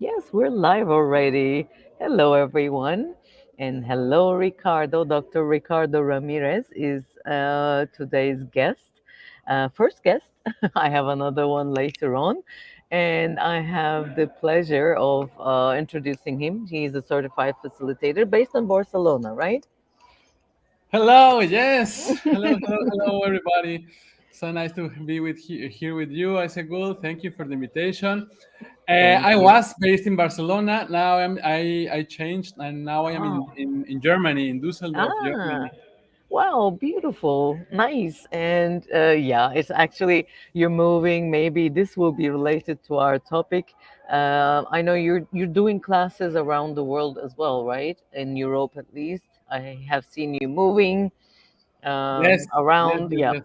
Yes, we're live already. Hello, everyone. And hello, Ricardo. Dr. Ricardo Ramirez is today's guest, first guest. I have another one later on. And I have the pleasure of introducing him. He's a certified facilitator based in Barcelona, right? Hello, yes. Hello, everybody. So nice to be here with you, Isegul. Thank you for the invitation. Thank I you. was based in Barcelona. Now I changed, and now I am Ah, in Germany, in Düsseldorf, ah, Germany. wow, beautiful, nice. And yeah, it's actually you're moving. Maybe this will be related to our topic. I know you're doing classes around the world as well, right? In Europe, at least. I have seen you moving Yes, yes, around. yes, Yeah. yes.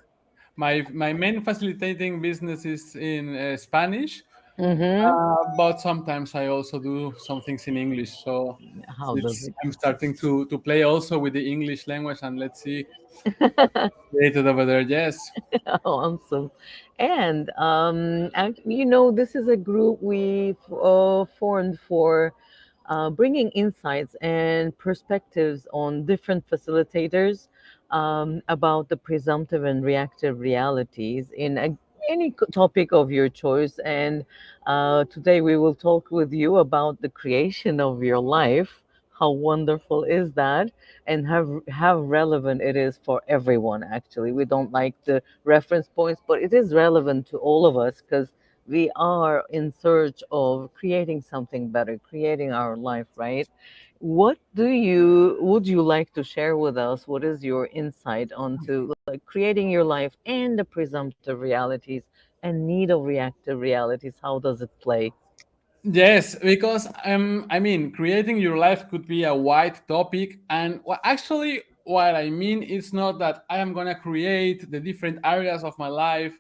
My main facilitating business is in Spanish, Mm-hmm. but sometimes I also do some things in English. So How does it? I'm starting to play also with the English language, and let's see what created over there. Yes. Awesome. And this is a group we formed for bringing insights and perspectives on different facilitators about the presumptive and reactive realities in any topic of your choice. And today we will talk with you about the creation of your life. How wonderful is that? And how relevant it is for everyone. Actually, we don't like the reference points, but it is relevant to all of us because we are in search of creating something better, creating our life, right? What would you like to share with us? What is your insight onto like creating your life and the presumptive realities and need of reactive realities? How does it play? Yes, because I mean, creating your life could be a wide topic, and actually, what I mean is not that I am gonna create the different areas of my life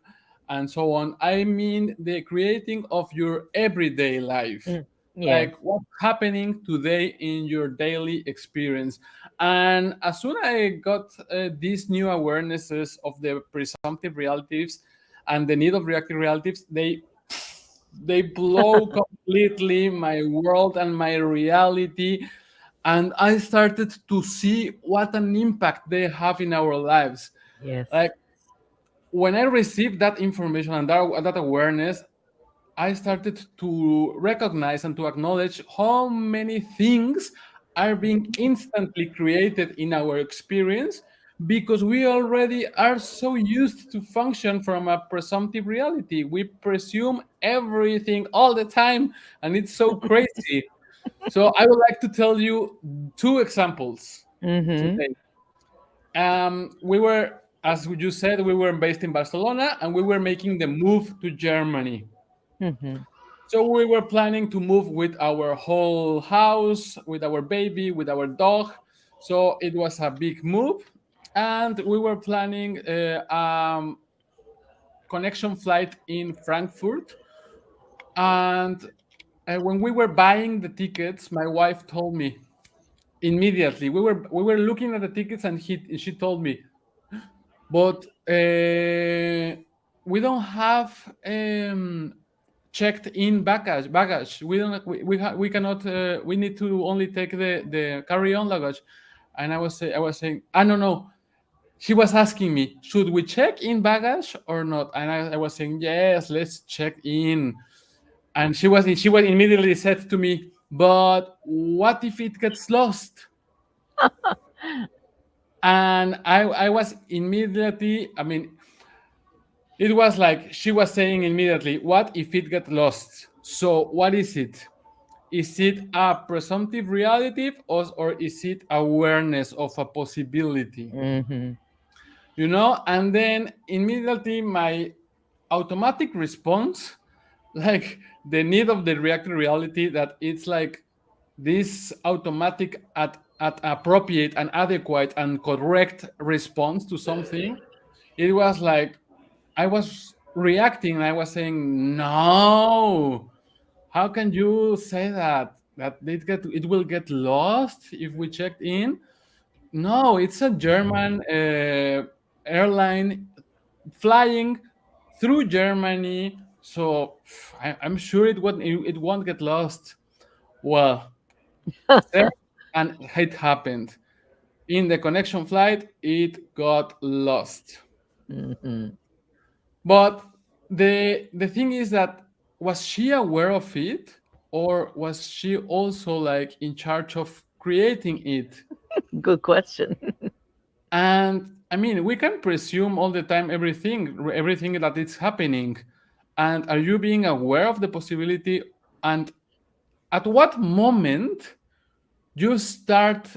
and so on. I mean the creating of your everyday life, Mm, yes. like what's happening today in your daily experience. And as soon I got these new awarenesses of the presumptive realities and the need of reactive realities, they blow completely my world and my reality, and I started to see what an impact they have in our lives. Yes. Like when I received that information and that awareness, I started to recognize and to acknowledge how many things are being instantly created in our experience because we already are so used to function from a presumptive reality. We presume everything all the time, and it's so crazy. So I would like to tell you two examples Mm-hmm. today. We were, as you said, we were based in Barcelona, and we were making the move to Germany. Mm-hmm. So we were planning to move with our whole house, with our baby, with our dog. So it was a big move, and we were planning connection flight in Frankfurt. And when we were buying the tickets, my wife told me immediately. We were looking at the tickets, and she told me, but we don't have checked in baggage. We don't we cannot we need to only take the carry on luggage. And I was saying, I don't know. She was asking me, should we check in baggage or not? And I was saying, yes, let's check in. And she was immediately said to me, but what if it gets lost? And I was immediately, I mean, it was like she was saying immediately, what if it got lost? So what is it? Is it a presumptive reality, or is it awareness of a possibility? Mm-hmm. And then immediately my automatic response, like the need of the reactive reality, that it's like this automatic at appropriate and adequate and correct response to something. It was like I was reacting, and I was saying, no, how can you say that it will get lost if we checked in? No, it's a German airline flying through Germany, so I'm sure it won't get lost. Well, sir, and it happened. In the connection flight, it got lost. Hmm. But the thing is that, was she aware of it, or was she also like in charge of creating it? Good question. And I mean, we can presume all the time everything that is happening. And are you being aware of the possibility? And at what moment you start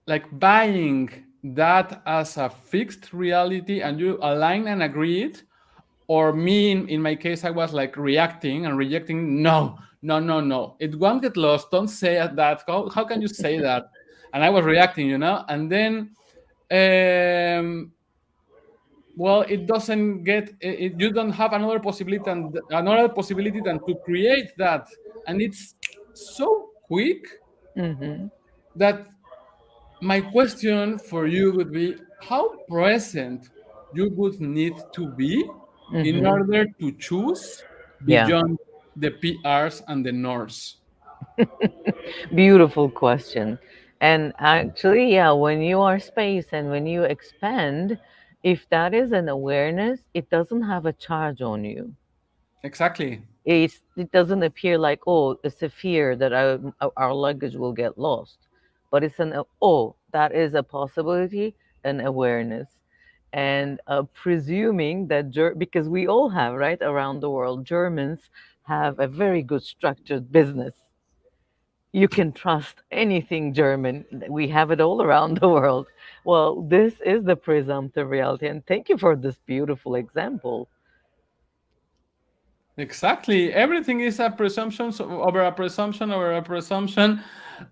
like buying that as a fixed reality and you align and agree it? Or me, in my case, I was like reacting and rejecting. No, no, no, no, it won't get lost, don't say that. How can you say that? And I was reacting, and then well, it doesn't you don't have another possibility than to create that. And it's so quick Hmm. that my question for you would be, how present you would need to be in Hmm. order to choose Yeah. beyond the PRs and the NORS. Beautiful question. And actually, yeah, when you are space and when you expand, if that is an awareness, it doesn't have a charge on you. Exactly. It doesn't appear like, oh, it's a fear that our luggage will get lost, but it's oh, that is a possibility, an awareness. And presuming that because we all have, right, around the world, Germans have a very good structured business. You can trust anything German. We have it all around the world. Well, this is the presumptive reality. And thank you for this beautiful example. Exactly. Everything is a presumption over a presumption over a presumption.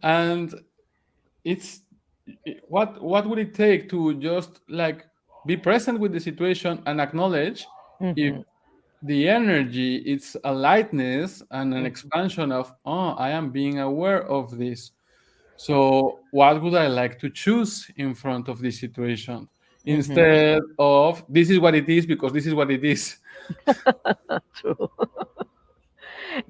And it's what would it take to just like be present with the situation and acknowledge if Hmm. the energy, it's a lightness and an Hmm. expansion of, oh, I am being aware of this. So what would I like to choose in front of this situation, Hmm. instead of this is what it is because this is what it is? True.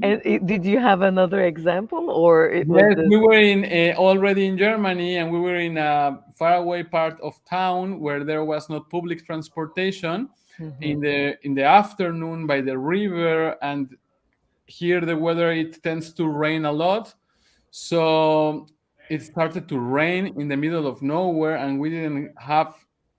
And did you have another example, or it was Yes, this? we were in already in Germany, and we were in a faraway part of town where there was no public transportation. Hmm. In the afternoon by the river, and here the weather, it tends to rain a lot. So it started to rain in the middle of nowhere, and we didn't have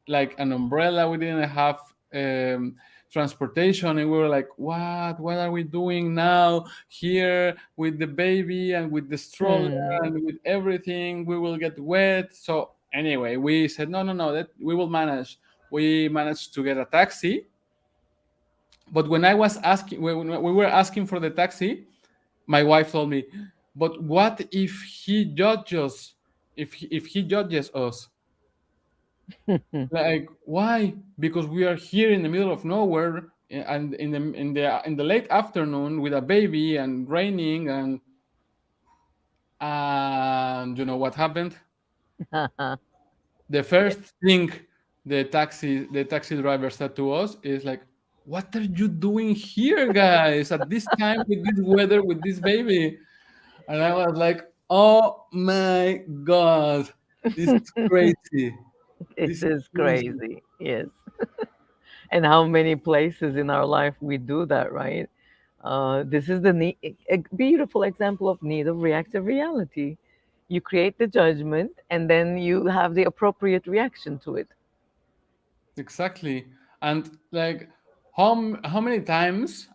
like an umbrella. We didn't have um, transportation, and we were like, what are we doing now here with the baby and with the stroller Hmm. and with everything? We will get wet. So anyway, we said, no, no, no, that we will manage. We managed to get a taxi. But when I was asking, when we were asking for the taxi, my wife told me, but what if he judges, if he judges us? Like, why? Because we are here in the middle of nowhere, and in the late afternoon with a baby and raining, and you know what happened? The Yes. first thing the taxi driver said to us is like, what are you doing here, guys, at this time, with this weather, with this baby? And I was like, oh my god, this is crazy. It This is is crazy. crazy. Yes. And how many places in our life we do that, right? This is a beautiful example of need of reactive reality. You create the judgment, and then you have the appropriate reaction to it. Exactly. And like, how many times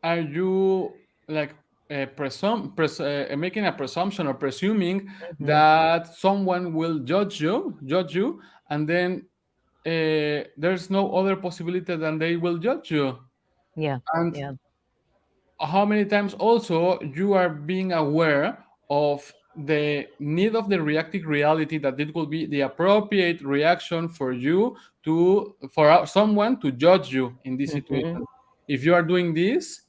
are you like making a presumption or presuming Hmm. that someone will judge you, and then there's no other possibility than they will judge you. Yeah, And yeah. how many times also you are being aware of the need of the reactive reality, that it will be the appropriate reaction for you to for someone to judge you in this Hmm. situation. If you are doing this,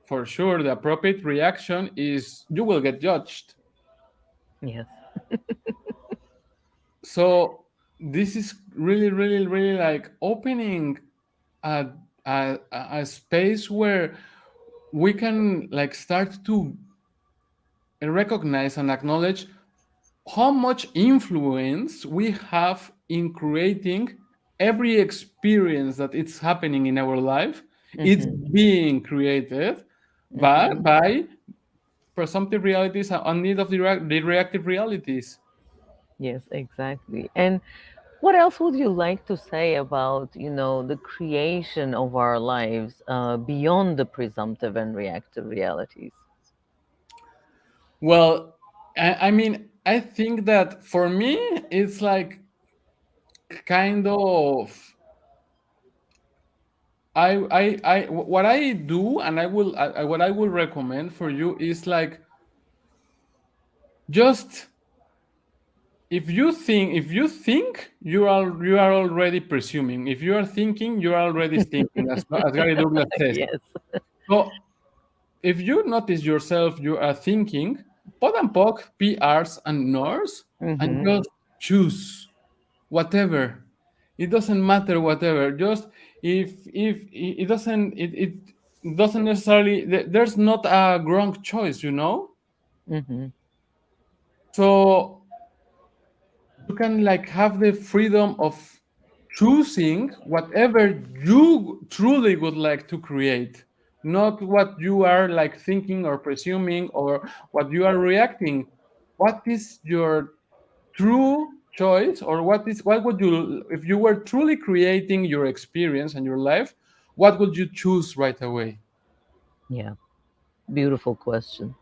for sure the appropriate reaction is you will get judged. Yes. So this is really, really, really like opening a, a space where we can like start to recognize and acknowledge how much influence we have in creating every experience that it's happening in our life. It's Mm-hmm. being created Mm-hmm. by presumptive realities and need of the reactive realities. Yes, exactly. And what else would you like to say about, the creation of our lives beyond the presumptive and reactive realities? Well, I mean, I think that for me, it's like kind of what I do, and what I will recommend for you is like just if you think you are already presuming. If you are thinking, you are already thinking, as Gary Douglas says. Yes. So if you notice yourself, you are thinking, pod and poc, PRs and NORs, and Mm-hmm. just choose whatever. It doesn't matter whatever. Just if it doesn't necessarily there's not a wrong choice, you know. Mm-hmm. So you can like have the freedom of choosing whatever you truly would like to create, not what you are like thinking or presuming or what you are reacting. What is your true choice, or what would you, if you were truly creating your experience and your life, what would you choose right away? Yeah. Beautiful question.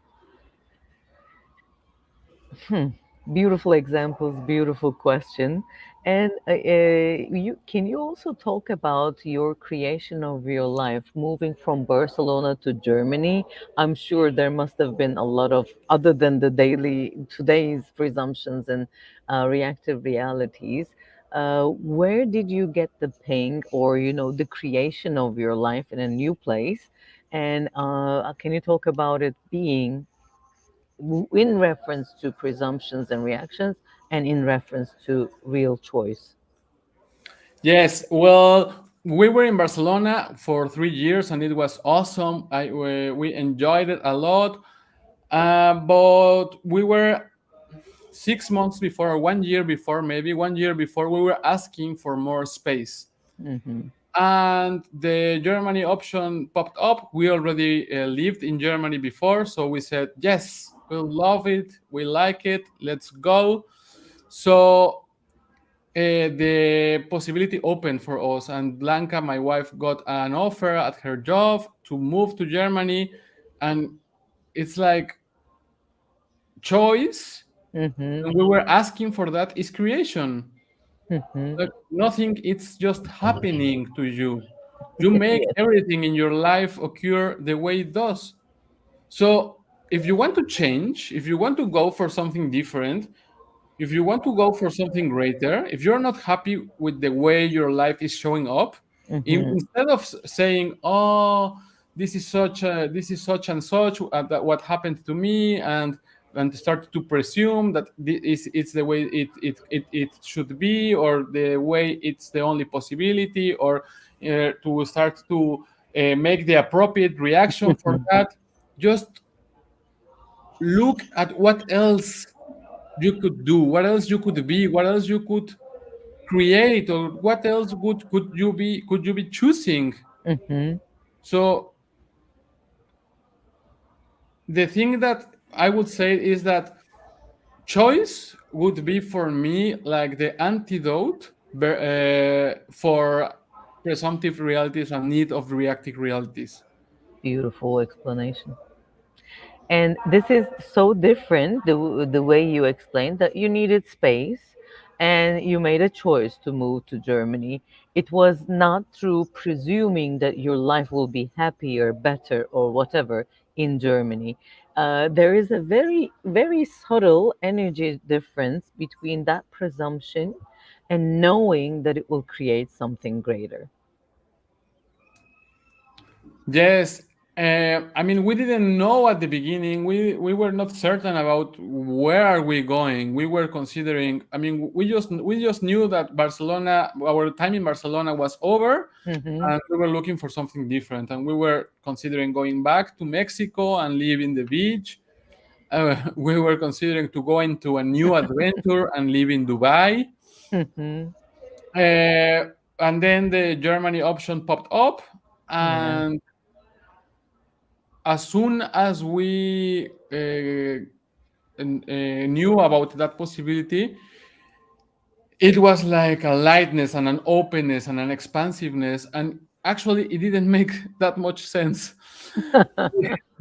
Hmm. Beautiful examples, beautiful question. And you also talk about your creation of your life, moving from Barcelona to Germany. I'm sure there must have been a lot of, other than the daily today's presumptions and reactive realities. Where did you get the ping, or the creation of your life in a new place? And can you talk about it being in reference to presumptions and reactions, and in reference to real choice? Yes, well, we were in Barcelona for 3 years and it was awesome. We enjoyed it a lot. But we were 6 months before, or 1 year before, maybe 1 year before, we were asking for more space. Mm-hmm. And the Germany option popped up. We already lived in Germany before, so we said, yes, we love it, we like it, let's go. So the possibility opened for us, and Blanca, my wife, got an offer at her job to move to Germany. And it's like choice, Mm-hmm. and we were asking for that, is creation. Mm-hmm. Like nothing, it's just happening to you. You make Yes. everything in your life occur the way it does. So if you want to change, if you want to go for something different, if you want to go for something greater, if you're not happy with the way your life is showing up, Mm-hmm. instead of saying, "Oh, this is such and such that what happened to me," and start to presume that it's the way it should be, or the way it's the only possibility, or to start to make the appropriate reaction for that, just look at what else you could do, what else you could be, what else you could create, or what else could you be choosing. Mm-hmm. So the thing that I would say is that choice would be for me like the antidote for presumptive realities and need of reactive realities. Beautiful explanation. And this is so different, the way you explained that you needed space and you made a choice to move to Germany. It was not through presuming that your life will be happier, better, or whatever in Germany. There is a very, very subtle energy difference between that presumption and knowing that it will create something greater. Yes, I mean, we didn't know at the beginning. We were not certain about where are we going. We were considering. I mean, we just knew that Barcelona, our time in Barcelona was over, Hmm. and we were looking for something different. And we were considering going back to Mexico and live in the beach. we were considering to go into a new adventure and live in Dubai. Mhm. Uh, and then the Germany option popped up, Yeah. and as soon as we knew about that possibility, it was like a lightness and an openness and an expansiveness, and actually it didn't make that much sense.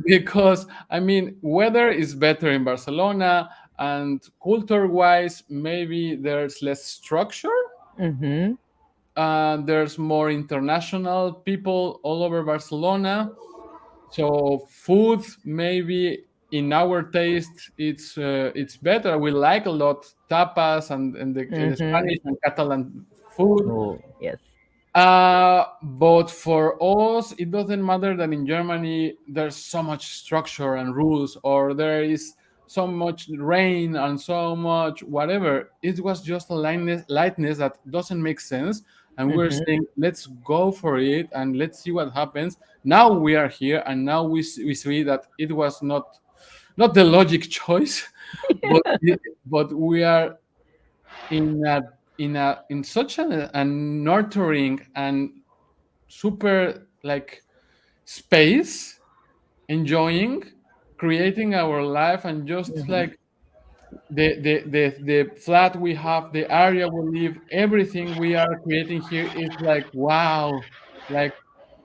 Because I mean, weather is better in Barcelona, and culture wise maybe there's less structure. Mhm. There's more international people all over Barcelona. So food, maybe in our taste, it's better. We like a lot tapas and the Mhm. Spanish and Catalan food. Oh, yes. But for us, it doesn't matter that in Germany there's so much structure and rules, or there is so much rain and so much whatever. It was just a lightness that doesn't make sense. And we're Mhm. saying, let's go for it and let's see what happens. Now we are here, and now we see that it was not the logic choice, but but we are in a in such a nurturing and super like space, enjoying creating our life, and just Mhm. like the flat we have, the area we live, everything we are creating here is like wow. Like,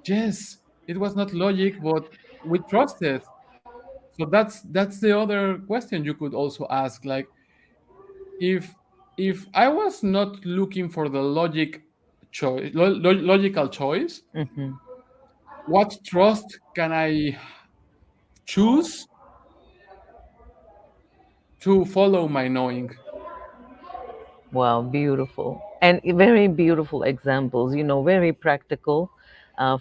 yes, it was not logic, but we trusted. So that's the other question you could also ask, like, if I was not looking for the logical choice, Mhm. what trust can I choose to follow my knowing? Wow, beautiful. And very beautiful examples, very practical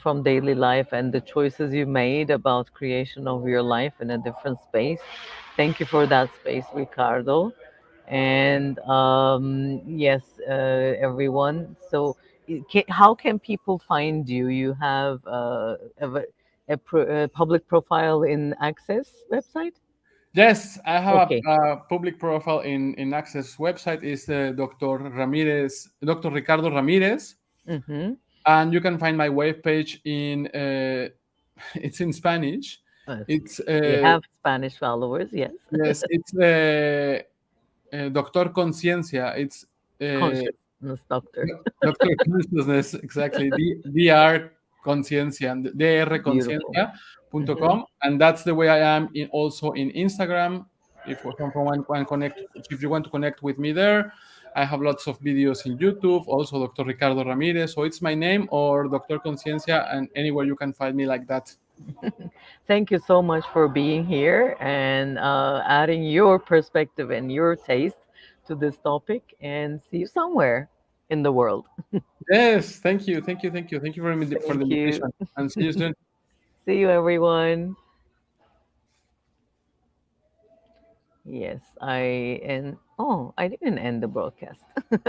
from daily life and the choices you made about creation of your life in a different space. Thank you for that space, Ricardo. And yes, everyone. So, how can people find you? You have a public profile in Access website? Yes, I have Okay. a public profile in Access website. Is Dr. Ramirez, Dr. Ricardo Ramirez, Mm-hmm. and you can find my webpage in it's in Spanish. It's We have Spanish followers, yes. yes, it's Doctor Conciencia. It's uh, Consciousness doctor. Doctor Consciousness, exactly. DR Conciencia and Beautiful. Hmm. drconciencia.com. And that's the way I am also in Instagram. If someone want connect, if you want to connect with me there, I have lots of videos in YouTube, also Dr. Ricardo Ramirez. So it's my name or Dr. Conciencia, and anywhere you can find me like that. Thank you so much for being here and adding your perspective and your taste to this topic. And see you somewhere in the world. Yes, thank you, thank you, thank you, thank you for the Thank you. invitation, and see you soon. See you, everyone. Yes, I and oh, I didn't end the broadcast.